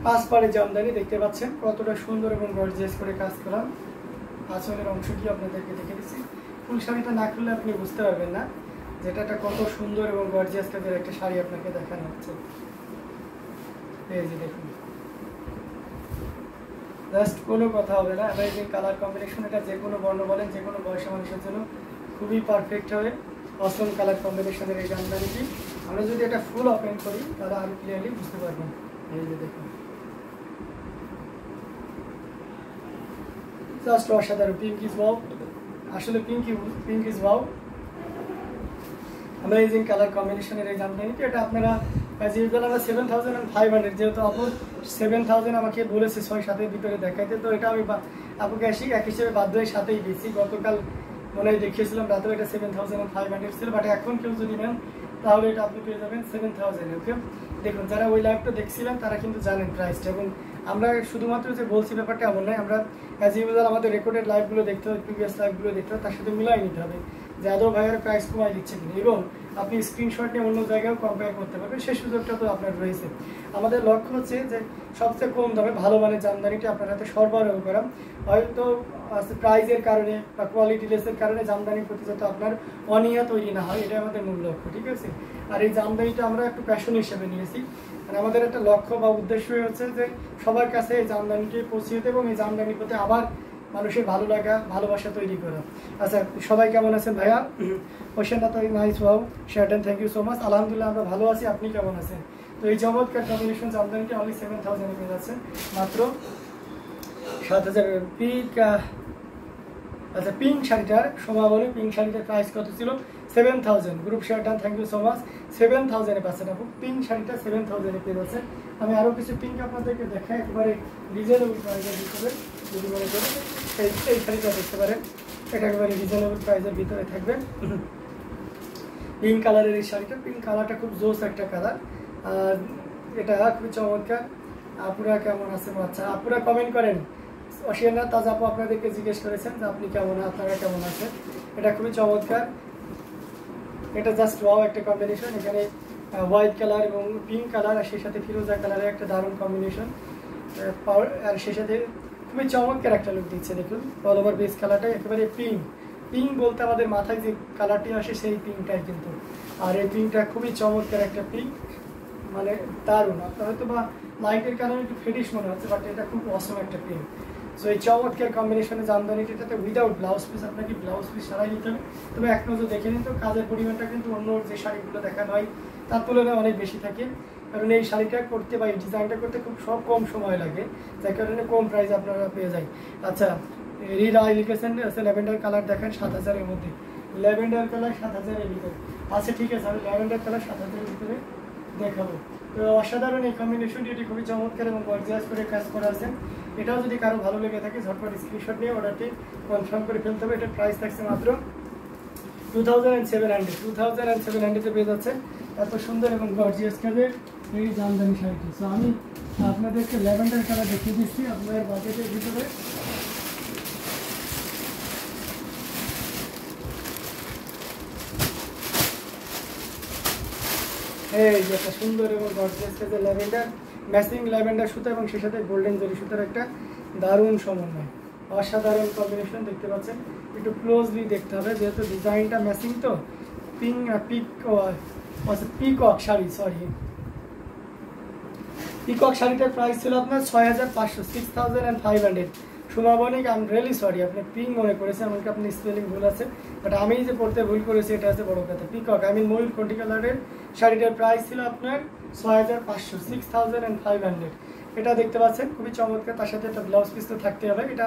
পাঁচ পাড়ে জামদানি দেখতে পাচ্ছেন কতটা সুন্দর এবং গর্জিয়াস করে কাজ করা। আঁচলের অংশটি আপনাদেরকে দেখে দিচ্ছি। ফুল শাড়িটা না খুললে আপনি বুঝতে পারবেন না যেটা একটা কত সুন্দর এবং গর্জিয়াস কাজের একটা শাড়ি আপনাকে দেখানো হচ্ছে। এই যে দেখুন, জাস্ট কোনো কথা হবে না, অ্যামেজিং কালার কম্বিনেশন। এটা যে কোনো বর্ণ বলেন, যে কোনো বয়সের মানুষের জন্য খুবই পারফেক্ট হবে। অসম কালার কম্বিনেশনের এই জামদানিটি আমরা যদি এটা ফুল ওপেন করি তাহলে আরো ক্লিয়ারলি বুঝতে পারবেন। এই যে দেখুন, জাস্ট অসাধারণ। পিঙ্ক ইজ ওয়াও, আসলে pink is wow. Amazing colour কম্বিনেশনের এই জামদানিটি এটা আপনারা যেহেতু আমরা 7500, যেহেতু আপু 7000 আমাকে বলেছে 6-7-এর ভিতরে দেখাইতে, তো এটা আমি আপুকে এক হিসেবে বাধ্য হয়ে সাথেই দিয়েছি। গতকাল মনে হয় দেখিয়েছিলাম রাতেও এটা 7500 ছিল, বাট এখন কেউ যদি নেন তাহলে এটা আপনি পেয়ে যাবেন 7000। ওকে, দেখুন যারা ওই লাইভটা দেখছিলেন তারা কিন্তু জানেন প্রাইসটা, এবং আমরা শুধুমাত্র যে বলছি ব্যাপারটা এমন নয়। আমরা অ্যাজ ইউজুয়াল আমাদের রেকর্ডেড লাইভগুলো দেখতে হবে, প্রিভিয়াস লাইভগুলো দেখতে হবে, তার সাথে মিলাই নিতে হবে যে আদৌ ভাইয়ের প্রাইস কমাই দিচ্ছে কিনা, এবং আপনি স্ক্রিনশট নিয়ে অন্য জায়গায়ও কম্পেয়ার করতে পারবেন, সেই সুযোগটা তো আপনার রয়েছে। আমাদের লক্ষ্য হচ্ছে যে সবচেয়ে কম দামে ভালো মানের জামদানিটি আপনার হাতে সরবরাহ করা। হয়তো প্রাইজের কারণে বা কোয়ালিটি লেসের কারণে জামদানির প্রতি যাতে আপনার অনীহা তৈরি না হয়, এটাই আমাদের মূল লক্ষ্য, ঠিক আছে। আর এই জামদানিটা আমরা একটু প্যাশন হিসেবে নিয়েছি, মানে আমাদের একটা লক্ষ্য বা উদ্দেশ্যই হচ্ছে যে সবার কাছে এই জামদানিটি পৌঁছে দিতে এবং এই জামদানির প্রতি আবার মানুষের ভালো লাগা ভালোবাসা তৈরি করা। আচ্ছা, সবাই কেমন আছেন ভাইয়া? কোশ্চেনটা তো নাইস, ওয়াও শার্টেন, থ্যাংক ইউ সো মাচ। আলহামদুলিল্লাহ আমরা ভালো আছি, আপনি কেমন আছেন? তো এই চমৎকার কম্বিনেশন জামদানিটি অনলি 7000 পেয়ে যাচ্ছে মাত্র 7000। পিঙ্ক, আচ্ছা পিঙ্ক শাড়িটার সমাবলী, পিঙ্ক শাড়িটার প্রাইস কত ছিল? 7000। Group share done, thank you so much. 7000-এ পাচ্ছেন আপু পিঙ্ক শাড়িটা, 7000-এ পেয়ে যাচ্ছে। আমি আরও কিছু পিঙ্ক আপনাদেরকে দেখাই, একেবারে রিজনেবল প্রাইসের ভিতরে। যদি মনে করেন এই শাড়িটা দেখতে পারেন, এটা একেবারে রিজনেবল প্রাইসের ভিতরে থাকবে। পিঙ্ক কালারের এই শাড়িটা, পিঙ্ক কালারটা খুব জোস একটা কালার, আর এটা খুবই চমৎকার। আপুরা কেমন আছেন? আচ্ছা, আপুরা কমেন্ট করেন। অসিয়ানা তাজ আপু আপনাদেরকে জিজ্ঞেস করেছেন যে আপনি কেমন, আপনারা কেমন আছেন। এটা খুবই চমৎকার, এটা জাস্ট ওয়াও একটা কম্বিনেশন। এখানে হোয়াইট কালার এবং পিঙ্ক কালার, আর সেই সাথে ফিরোজা কালারের একটা দারুণ কম্বিনেশন, আর সেই সাথে খুবই চমৎকার একটা লুক দিচ্ছে। দেখুন অল ওভার বেস কালারটা একেবারে পিঙ্ক। পিঙ্ক বলতে আমাদের মাথায় যে কালারটি আসে সেই পিঙ্কটাই কিন্তু, আর এই পিঙ্কটা খুবই চমৎকার একটা পিঙ্ক, মানে দারুণ। আপনার হয়তো বা লাইটের কারণে একটু ফেডিশ মনে হচ্ছে, বাট এটা খুব অসম একটা পিঙ্ক। সো এই চমৎকার কম্বিনেশনে জামদানিটাতে উইদাউট ব্লাউজ পিস, আপনাকে ব্লাউজ পিস ছাড়াই নিতে হবে। তবে এক নজর দেখে নিন তো, কাজের পরিমাণটা কিন্তু অন্য যে শাড়িগুলো দেখানো হয় তার তুলনায় অনেক বেশি থাকে, কারণ এই শাড়িটা করতে বা এই ডিজাইনটা করতে খুব কম সময় লাগে, যার কারণে কম প্রাইস আপনারা পেয়ে যায়। আচ্ছা, রিরাই লিখেছেন ল্যাভেন্ডার কালার দেখেন 7000-এর মধ্যে, ল্যাভেন্ডার কালার 7000-এর ভিতরে। আচ্ছা ঠিক আছে, আমি ল্যাভেন্ডার কালার 7000-এর ভিতরে দেখাবো। তো অসাধারণ এই কম্বিনেশনটি, এটি খুবই চমৎকার এবং গর্জিয়াস করে কাজ করা আছে। এটাও যদি কারো ভালো লেগে থাকে ঝটপট স্ক্রিনশট নিয়ে অর্ডারটি কনফার্ম করে ফেলতে হবে। এটার প্রাইস থাকছে মাত্র 2700 পেয়ে যাচ্ছে এত সুন্দর এবং গর্জিয়াস কাজের এই জামদানি শাড়িটি। সো আমি আপনাদেরকে ল্যাভেন্ডার কালার দেখিয়ে দিচ্ছি আপনাদের বাজেটের ভিতরে। এই যে একটা সুন্দর এবং গর্জিয়াস কাজের ল্যাভেন্ডার, ম্যাচিং ল্যাভেন্ডার সুতা এবং সেই সাথে গোল্ডেন জরি সুতার একটা দারুণ সমন্বয়, অসাধারণ কম্বিনেশন দেখতে পাচ্ছেন। একটু ক্লোজলি দেখতে হবে যেহেতু ডিজাইনটা ম্যাচিং। তো পিকক শাড়ি, সরি পিকক শাড়িটার প্রাইস ছিল আপনার 6500, 6500। সুমাবনিক, আই এম রিয়েলি সরি, আপনি পিঙ্ক মনে করেছেন, এমনকি আপনি স্পেলিং ভুল আছে, বাট আমি যে পড়তে ভুল করেছি এটা হচ্ছে বড় কথা। পিকক আই মিন ময়ূর কন্টি কালারের শাড়িটার প্রাইস ছিল আপনার 6500, 6500। এটা দেখতে পাচ্ছেন খুবই চমৎকার, তার সাথে একটা ব্লাউজ পিস তো থাকতে হবে। এটা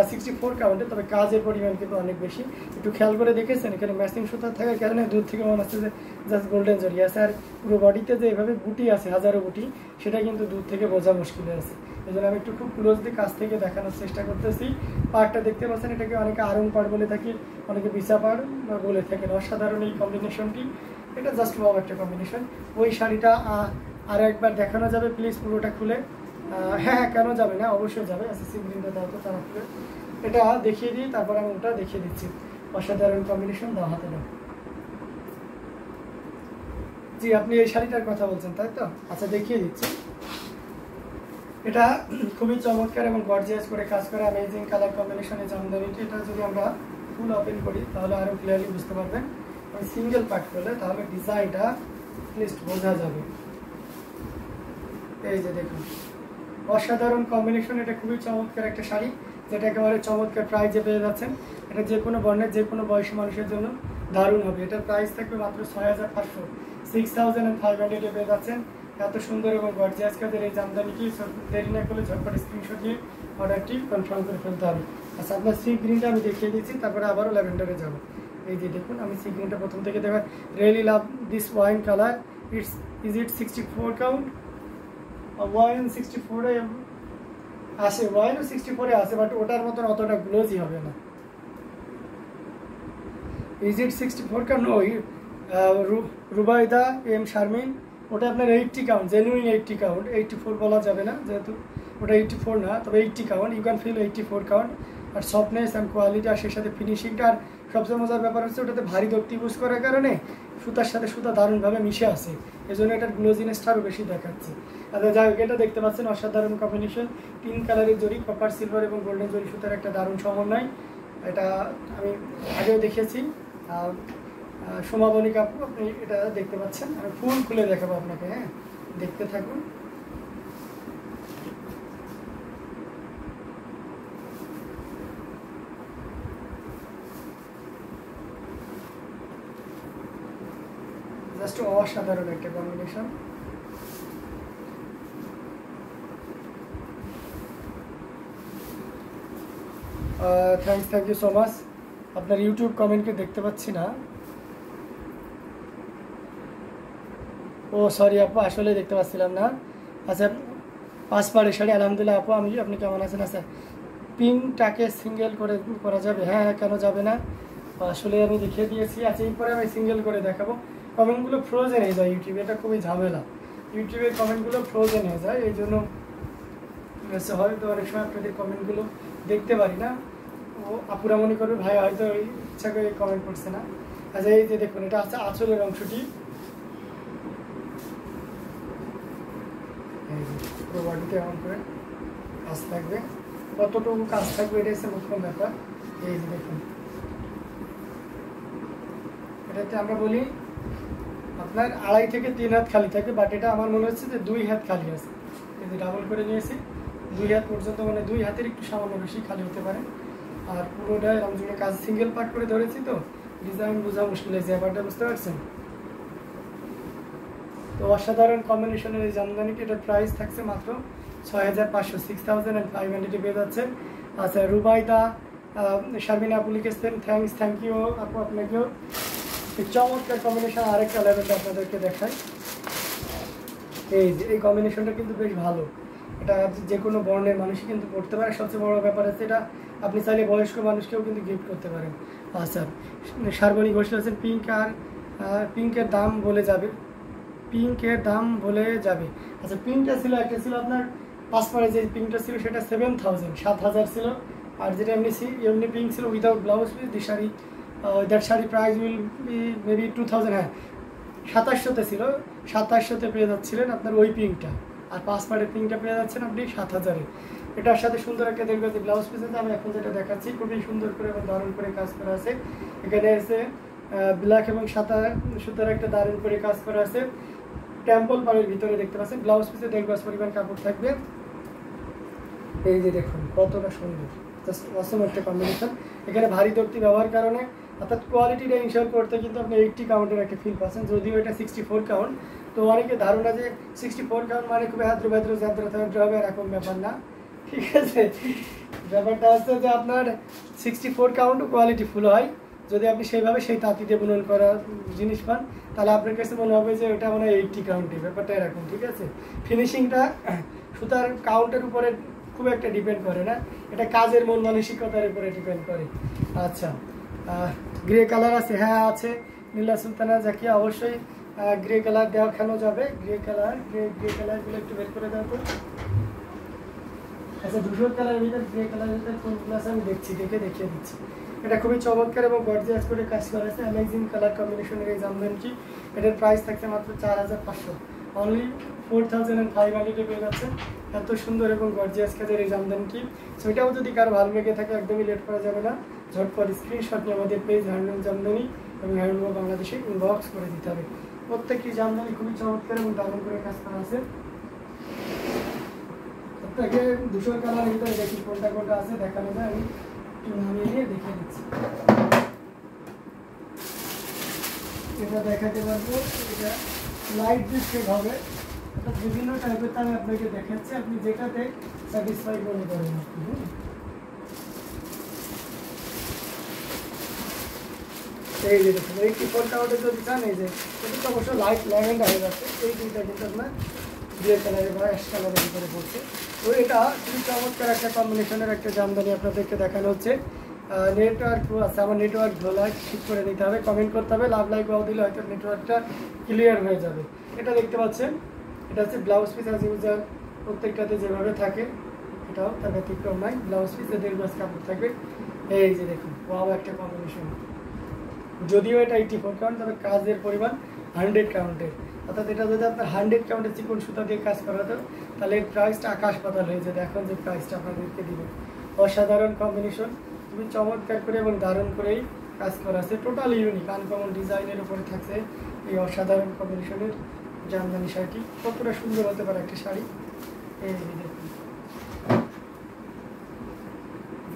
64 কাউন্টে, তবে কাজের পরিমাণ কিন্তু অনেক বেশি। একটু খেয়াল করে দেখেছেন এখানে ম্যাচিং সুতা থাকার কারণে দূর থেকে মনে হচ্ছে যে জাস্ট গোল্ডেন জরি আছে, আর পুরো বডিতে যে এভাবে বুটি আছে, হাজারো বুটি, সেটা কিন্তু দূর থেকে বোঝা মুশকিল আছে। এই জন্য আমি একটু খুব ক্লোজলি কাছ থেকে দেখানোর চেষ্টা করতেছি। পাড়টা দেখতে পাচ্ছেন, এটাকে অনেকে আরং পাড় বলে থাকি, অনেকে বিছা পাড় বলে থাকেন। অসাধারণ এই কম্বিনেশনটি, এটা জাস্ট ওয়াও একটা কম্বিনেশন। ওই শাড়িটা আর একবার দেখানো যাবে প্লিজ পুরোটা খুলে? হ্যাঁ কেন যাবে না, অবশ্যই যাবে। এসএসসি গ্রিনটা দাও তো তারা খুলে, এটা দেখিয়ে দিই, তারপর আমি ওটা দেখিয়ে দিচ্ছি। অসাধারণ কম্বিনেশন, দাও হাতে দাও। জি আপনি এই শাড়িটার কথা বলছেন তাই তো? আচ্ছা দেখিয়ে দিচ্ছি। এটা খুবই চমৎকার এবং গর্জিয়াস করে কাজ করে, অ্যামেজিং কালার কম্বিনেশনের জামদানিটি। এটা যদি আমরা ফুল ওপেন করি তাহলে আরও ক্লিয়ারলি বুঝতে পারবেন। আমি সিঙ্গেল পার্ট করলে তাহলে ডিজাইনটা লিস্ট বোঝা যাবে। এই যে দেখুন, অসাধারণ কম্বিনেশন। এটা খুবই চমৎকার একটা শাড়ি, যেটা একেবারে চমৎকার প্রাইজে পেয়ে যাচ্ছেন। এটা যে কোনো বর্ণের যে কোনো বয়সী মানুষের জন্য দারুণ হবে। এটার প্রাইস থাকবে মাত্র 6500, 6500 পেয়ে যাচ্ছেন। এত সুন্দর এবং গর্জিয়াস কাজের এই জামদানিটি দেরি না করলে ঝটপট স্ক্রিনশট দিয়ে অর্ডারটি কনফার্ম করে ফেলতে হবে। আচ্ছা, আপনার সি গ্রিনটা আমি দেখিয়ে দিচ্ছি, তারপরে আবারও ল্যাভেন্ডারে যাব। এই যে দেখুন, আমি সি গ্রিনটা প্রথম থেকে দেখার। Really love this wine colour. Is it 64 count? Wine 64-এ আসে, ওয়াইনও 64-এ আসে, বাট ওটার মতন অতটা গ্লোজি হবে না। Is it 64 count? No, Rubaida M Sharmin, ওটা আপনার 80 কাউন্ট, জেনুইন 80 কাউন্ট। 84 বলা যাবে না, যেহেতু ওটা 84 না, তবে 80 count. You can feel 84 count. আর সফটনেস অ্যান্ড কোয়ালিটি, আর সেই সাথে ফিনিশিংটা। আর সবচেয়ে মজার ব্যাপার হচ্ছে ওটাতে ভারী দর্তি ইউজ করার কারণে সুতার সাথে সুতা দারুণভাবে মিশে আসে, এই জন্য এটার গ্লোজিনেসটা আরও বেশি দেখাচ্ছে। আচ্ছা, যাই হোক, এটা দেখতে পাচ্ছেন অসাধারণ কম্বিনেশন। 3 কালারের জরি, কপার, সিলভার এবং গোল্ডেন জরি সুতার একটা দারুণ সমন্বয়। এটা আমি আগেও দেখিয়েছি। সোমাবনী কাপড়, আপনি এটা দেখতে পাচ্ছেন। আমি ফুল খুলে দেখাবো আপনাকে, হ্যাঁ, দেখতে থাকুন। জাস্ট অসাধারণ একটা combination. Thank you so much. আপনার ইউটিউব কমেন্টকে দেখতে পাচ্ছি না। ও সরি আপু, আসলে দেখতে পাচ্ছিলাম না। আচ্ছা, 5 পাড়ের শাড়ি, আলহামদুলিল্লাহ আপু, আপনি কেমন আছেন? আচ্ছা, পিঙ্কটাকে সিঙ্গেল করে করা যাবে? হ্যাঁ, কেন যাবে না, আসলে আমি দেখিয়ে দিয়েছি। আচ্ছা, এরপরে আমি সিঙ্গেল করে দেখাবো। কমেন্টগুলো ফ্রোজেন হয়ে যায় ইউটিউবে, এটা খুবই ঝামেলা। ইউটিউবের কমেন্টগুলো ফ্রোজেন হয়ে যায়, এই জন্য হয়তো অনেক সময় আপনাদের কমেন্টগুলো দেখতে পারি না। ও আপুরা মনে করবে ভাই হয়তো ইচ্ছা করে কমেন্ট করছে না। আচ্ছা, এই যে দেখুন, এটা হচ্ছে আঁচলের অংশটি। পুরো বডিতে এমন করে কাজ থাকবে, কতটুকু কাজ থাকবে এটা হচ্ছে মুখ্য ব্যাপার। এই যে দেখুন, এটাতে আমরা বলি আপনার 2.5 থেকে 3 হাত খালি থাকে, বাট এটা আমার মনে হচ্ছে যে 2 হাত খালি আছে। এই যে ডাবল করে নিয়েছি, 2 হাত পর্যন্ত, মানে 2 হাতের একটু সামান্য বেশি খালি হতে পারে। আর পুরোটা এরকম জুড়ে কাজ সিঙ্গেল পার্ট করে ধরেছি, তো ডিজাইন বোঝা মুশকিল হয়েছে, ব্যাপারটা বুঝতে পারছেন? তো অসাধারণ কম্বিনেশনের এই জামদানিটি, এটার প্রাইস থাকছে মাত্র 6500, 6500 পেয়ে যাচ্ছে। আচ্ছা, রুবাইদা শারমিন আপু লিখেছেন, থ্যাংক ইউ আপু, আপনাকেও। চমৎকার কম্বিনেশন। আরেকটা লেভেলটা আপনাদেরকে দেখাই। এই যে এই কম্বিনেশনটা কিন্তু বেশ ভালো। এটা যে কোনো বর্ণের মানুষই কিন্তু পড়তে পারে। সবচেয়ে বড় ব্যাপার হচ্ছে এটা আপনি চাইলে বয়স্ক মানুষকেও কিন্তু গিফট করতে পারেন। আচ্ছা, শারবনী ঘোষ আছেন, পিঙ্কের দাম বলে যাবে, পিঙ্কের দাম বলে যাবে। আচ্ছা, পিঙ্কটা ছিল, একটা ছিল আপনার 5 পাড়ে, যে পিঙ্কটা ছিল সেটা 7000 ছিল। আর যেটা এমনি পিঙ্ক ছিল without blouse piece, the sari, that sari price will be maybe 2000। হ্যাঁ, 2700-তে ছিল, 2700-তে পেয়ে যাচ্ছিলেন আপনার ওই পিঙ্কটা। আর 5 পাড়ের পিঙ্কটা পেয়ে যাচ্ছেন আপনি 7000-এ। এটার সাথে সুন্দর একটা দেখবেন ব্লাউজ পিস আছে। আমি এখন যেটা দেখাচ্ছি খুবই সুন্দর করে এবং দারুণ করে কাজ করা আছে। এখানে এসে ব্ল্যাক এবং সাদা সুতার একটা দারুণ করে কাজ করা আছে। টেম্পল পাড়ের ভিতরে দেখতে পাচ্ছেন, ব্লাউজ পিসে 1.5 গজ পরিমাণ কাপড় থাকবে। এই যে দেখুন কতটা সুন্দর, জাস্ট অসম একটা কম্বিনেশন। এখানে ভারী দর্তি ব্যবহার কারণে, অর্থাৎ কোয়ালিটিটা ইনশিওর করতে কিন্তু আপনি 80 কাউন্টের একটা ফিল পাচ্ছেন, যদিও এটা 64 কাউন্ট। তো অনেকে ধারণা যে 64 কাউন্ট মানে খুবই হাদ্র যাত্রা হবে, এরকম ব্যাপার না, ঠিক আছে? ব্যাপারটা হচ্ছে যে আপনার 64 কাউন্ট কোয়ালিটি ফুল হয়। যদি আপনি সেইভাবে সেই তাঁতিতে বুনন করা জিনিস পান, তাহলে আপনার কাছে মনে হবে যে ওটা মনে হয় 80 কাউন্টে, ব্যাপারটা এরকম, ঠিক আছে? ফিনিশিংটা সুতার কাউন্টের উপরে খুব একটা ডিপেন্ড করে না, এটা কাজের মন মানসিকতার উপরে ডিপেন্ড করে। আচ্ছা, গ্রে কালার আছে? হ্যাঁ আছে। নীলা সুলতানা জাকিয়া, অবশ্যই গ্রে কালার দেখানো যাবে। গ্রে কালারগুলো একটু বের করে দেওয়া তো। আচ্ছা, ধূসর কালারের ভিতরে গ্রে কালারের ভিতরে কোনগুলো আছে আমি দেখিয়ে দিচ্ছি। এটা খুবই চমৎকার এবং গর্জিয়াস করে কাজ করা আছে। অ্যামেজিং কালার কম্বিনেশনের এই জামদানিটি, এটার প্রাইস থাকছে মাত্র 4500, অনলি 4500 পেয়ে যাচ্ছেন। এত সুন্দর এবং গর্জিয়াস কাজের এই জামদানিটি। সো এটাও যদি কারো ভালো লেগে থাকে একদমই লেট করা যাবে না, ঝটপট স্ক্রিনশট নিয়ে আমাদের পেজ হ্যান্ডলুম জামদানি এবং হ্যান্ডলুম বাংলাদেশে ইনবক্স করে দিতে হবে। প্রত্যেকটি জামদানি খুবই চমৎকার এবং দারুণ করে কাজ করা আছে। প্রত্যেকে ধূসর কালার ভিতরে দেখি কোনটা কোনটা আছে দেখানো যায়, আমি একটু নামিয়ে দিয়ে দেখিয়ে দিচ্ছি। এটা দেখাতে পারবো, এটা লাইট ডিসপ্লে হবে, এটা বিভিন্ন টাইপের আমি আপনাকে দেখাচ্ছি, আপনি যেটাতে স্যাটিসফাই মনে করেন আপনি। এই যে দেখুন এই টিপলটা ওটা যদি চান, এই যে এটা তো অবশ্য লাইট ল্যাভেন্ডার হয়ে যাচ্ছে, এই দুইটা কিন্তু আপনার গ্রে কালারের বা অ্যাশ কালারের ভিতরে পড়ছে। তো এটা খুবই চমৎকার একটা কম্বিনেশনের একটা জামদানি আপনাদেরকে দেখানো হচ্ছে। নেটওয়ার্ক আছে, আমার নেটওয়ার্ক ধোলা ঠিক করে নিতে হবে, কমেন্ট করতে হবে, লাভ লাইক বাউ দিলে হয়তো নেটওয়ার্কটা ক্লিয়ার হয়ে যাবে। এটা দেখতে পাচ্ছেন, এটা হচ্ছে ব্লাউজ পিস অ্যাজ ইউজার প্রত্যেকটাতে যেভাবে থাকে এটাও তার ব্যতিক্রম নাই। ব্লাউজ পিসে 1.5 গজ কাপড় থাকবে। এই যে দেখুন ওয়াও একটা কম্বিনেশন, যদিও এটা 84 কাউন্ট, তবে কাজের পরিমাণ 100 কাউন্টের, অর্থাৎ এটা যদি আপনার 100 কাউন্টের চিকন সুতা দিয়ে কাজ করা হতো তাহলে এর প্রাইসটা আকাশ পাতাল হয়ে যেত। এখন যে প্রাইসটা আপনাদেরকে দিব, অসাধারণ কম্বিনেশন, খুবই চমৎকার করে এবং দারুণ করেই কাজ করা আছে। টোটাল ইউনিক আনকমন ডিজাইনের উপরে থাকছে এই অসাধারণ কম্বিনেশনের জামদানি শাড়িটি। কতটা সুন্দর হতে পারে একটা শাড়ি, এই দেখুন,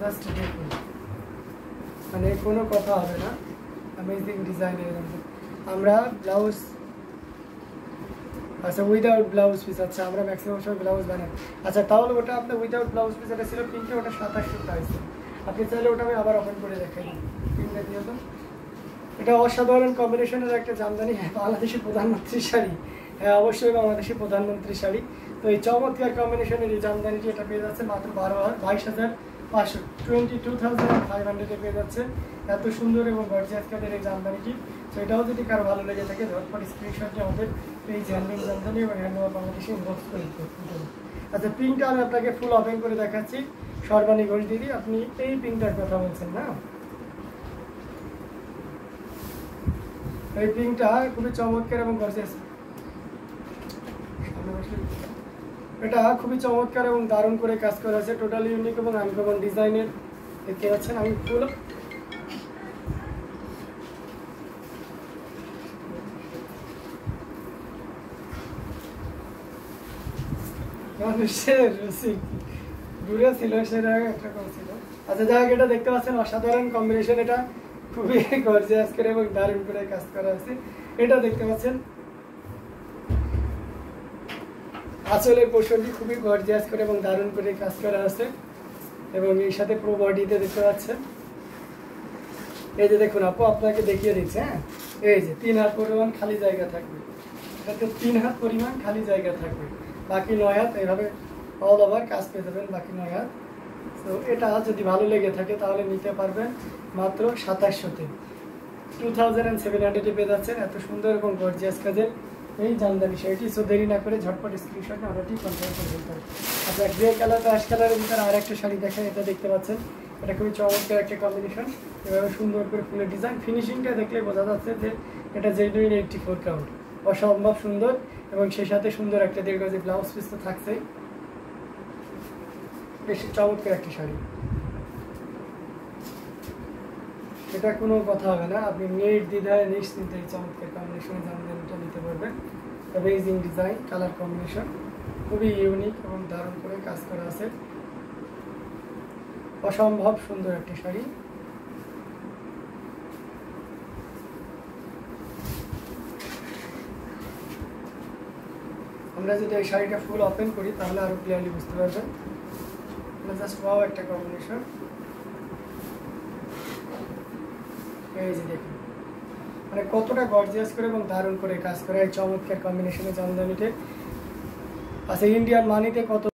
জাস্ট দেখুন, মানে কোনো কথা হবে না, অ্যামেজিং ডিজাইনের। আমরা ব্লাউজ আচ্ছা উইদাউট ব্লাউজ পিস, আচ্ছা আমরা ম্যাক্সিমাম সময় ব্লাউজ বানাই। আচ্ছা তাহলে ওটা আপনার উইদাউট ব্লাউজ পিস এটা ছিল পিঙ্কে, ওটা 2700 প্রাইস। আপনি চাইলে ওটা আমি আবার ওপেন করে দেখাই, পিঙ্কটা দিয়ে তো। এটা অসাধারণ কম্বিনেশনের একটা জামদানি, হ্যাঁ বাংলাদেশের প্রধানমন্ত্রীর শাড়ি, হ্যাঁ অবশ্যই বাংলাদেশের প্রধানমন্ত্রীর শাড়ি। তো এই চমৎকার কম্বিনেশনের এই জামদানিটি এটা পেয়ে যাচ্ছে মাত্র 22,500, 22,500 পেয়ে যাচ্ছে। এত সুন্দর এবং গর্জিয়াস কাজের এই জামদানিটি। তো এটাও যদি কারো ভালো লেগে থাকে ঝটপট স্ক্রিনশট নিয়ে আমাদের এই হ্যান্ডলুম জামদানি এবং হ্যান্ডলুম বাংলাদেশে ইনবক্স করে দিতে। আচ্ছা পিঙ্কটা আমি আপনাকে ফুল ওপেন করে দেখাচ্ছি। সর্বাণী ঘোষ দিদি, আপনি এই পিঙ্কটার কথা বলছেন না? এই পিঙ্কটা খুবই চমৎকার এবং গর্জিয়াস, এটা খুবই চমৎকার এবং দারুণ করে কাজ করা আছে, টোটালি ইউনিক এবং আনকমন ডিজাইনের দেখতে পাচ্ছেন। আমি ফুল মানুষের রসিক দূরে ছিল সেটা একটা করছিল। আচ্ছা যাই হোক, এটা দেখতে পাচ্ছেন অসাধারণ কম্বিনেশন, এটা খুবই গর্জিয়াস করে এবং দারুণ করে কাজ করা আছে। এটা দেখতে পাচ্ছেন আঁচলের পোর্শনটি খুবই গর্জিয়াস করে এবং দারুণ করে কাজ করা আছে, এবং এর সাথে পুরো বডিতে দেখতে পাচ্ছেন। এই যে দেখুন আপু আপনাকে দেখিয়ে দিচ্ছে, হ্যাঁ এই যে 3 হাত পরিমাণ খালি জায়গা থাকবে, এটাতে 3 হাত পরিমাণ খালি জায়গা থাকবে, বাকি 9 হাত এইভাবে অল ওভার কাজ পেয়ে যাবেন, বাকি 9 হাত। তো এটা যদি ভালো লেগে থাকে তাহলে নিতে পারবেন মাত্র 2700-তে, 2700 পেয়ে যাচ্ছেন। এত সুন্দর এবং গর্জিয়াস কাজের এই জামদানি শাড়িটি। সো দেরি না করে ঝটপট স্ক্রিনশট অর্ডারটি কনফার্ম করে দিতে হবে। আচ্ছা গ্রে কালার বা অ্যাশ কালারের ভিতরে আর একটা শাড়ি দেখেন, এটা দেখতে পাচ্ছেন, এটা খুবই চমৎকার একটা কম্বিনেশন, এভাবে সুন্দর করে ফুলের ডিজাইন, ফিনিশিংটা দেখলে বোঝা যাচ্ছে যে এটা জেনুইন 84 কাউন্ট, অসম্ভব সুন্দর, এবং সেই সাথে সুন্দর একটা 1.5 গজ ব্লাউজ পিস তো থাকছেই। বেশ চমৎকার একটা শাড়ি, এটা কোনো কথা হবে না, আপনি নেট দ্বিধায় নিশ্চিন্তে এই চমৎকার কম্বিনেশনে জামদানিটা নিতে পারবেন। অ্যামেজিং ডিজাইন, কালার কম্বিনেশন খুবই ইউনিক এবং দারুণ করে কাজ করা আছে, অসম্ভব সুন্দর একটা শাড়ি। আমরা যদি এই শাড়িটা ফুল ওপেন করি তাহলে আরো ক্লিয়ারলি বুঝতে পারবেন। জাস্ট ওয়াও একটা কম্বিনেশন, এই যে দেখুন মানে কতটা গর্জিয়াস করে এবং দারুণ করে কাজ করে এই চমৎকার কম্বিনেশনে জামদানিতে। আচ্ছা ইন্ডিয়ান মানিতে কত